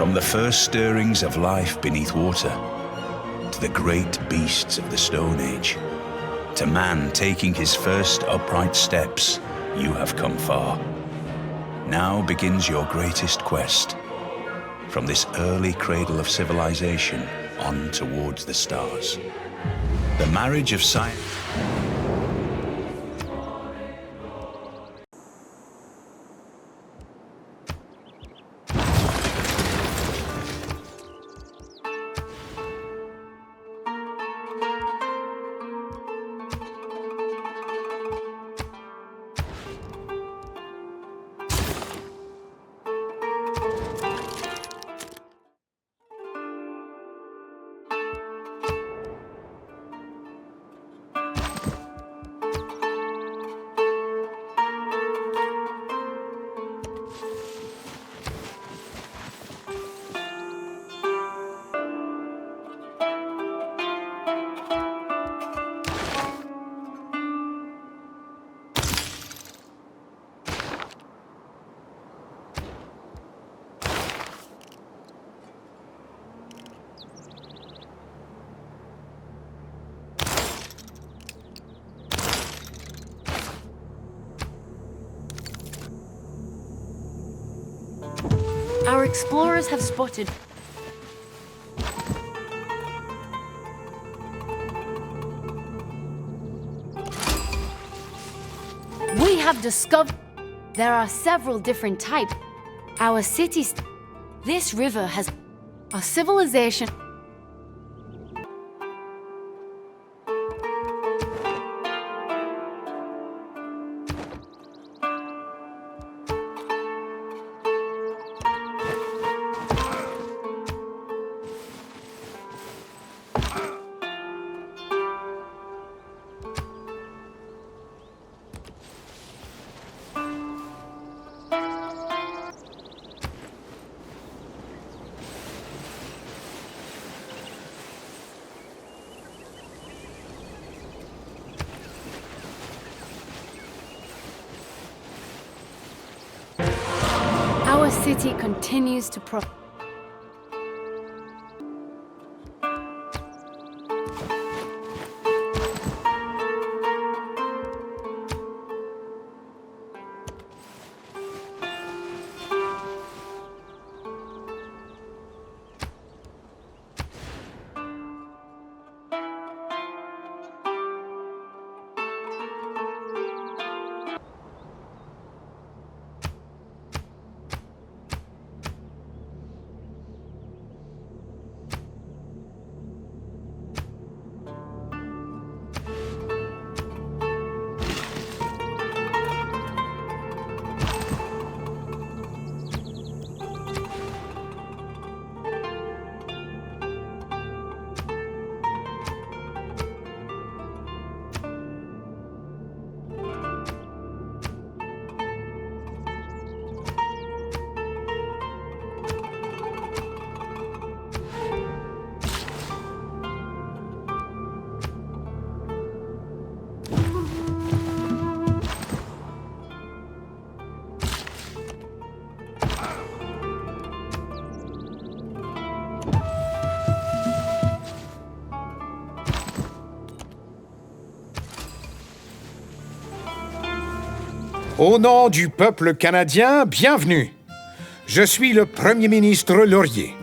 From the first stirrings of life beneath water, to the great beasts of the Stone Age, to man taking his first upright steps, you have come far. Now begins your greatest quest, from this early cradle of civilization on towards the stars. The marriage of science... Our explorers have spotted. We have discovered there are several different types. Our cities. This river has a civilization. Our city continues to prosper. Au nom du peuple canadien, bienvenue. Je suis le Premier ministre Laurier.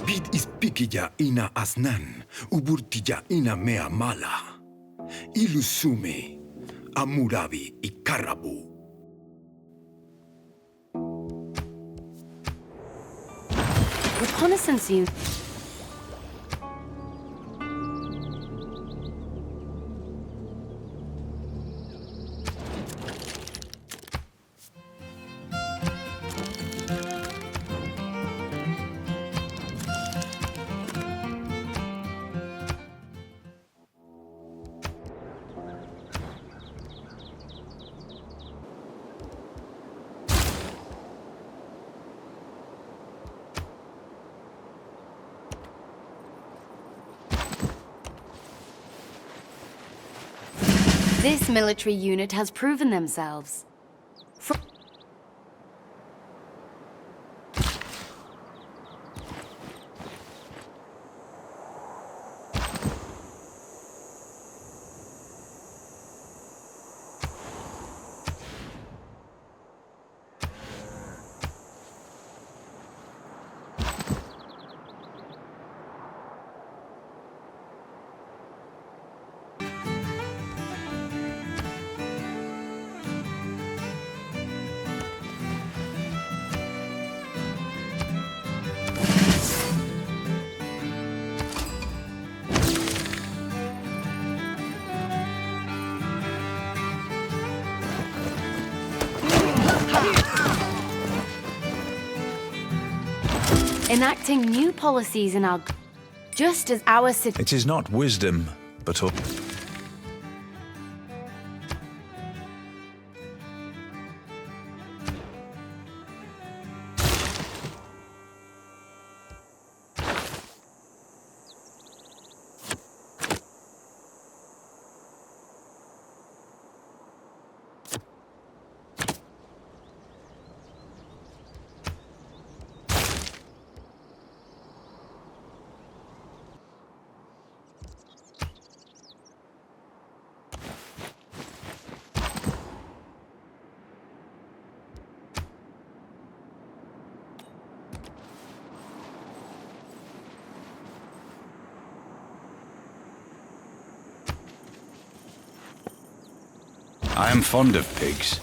Bit ispikija ina asnan, uburtija ina mea mala. Ilusume, Amurabi y Karabu. Reconnaissance unit. This military unit has proven themselves. Enacting new policies in our... just as our city... It is not wisdom, but I am fond of pigs.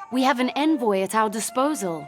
We have an envoy at our disposal.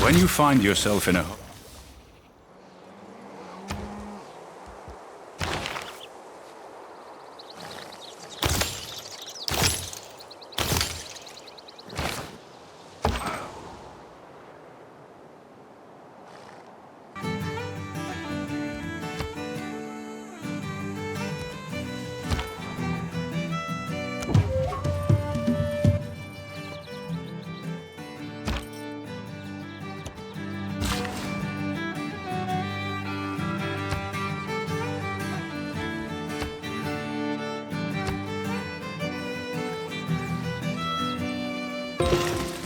When you find yourself in a...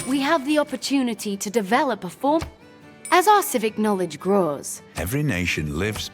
We have the opportunity to develop a form. As our civic knowledge grows, Every nation lives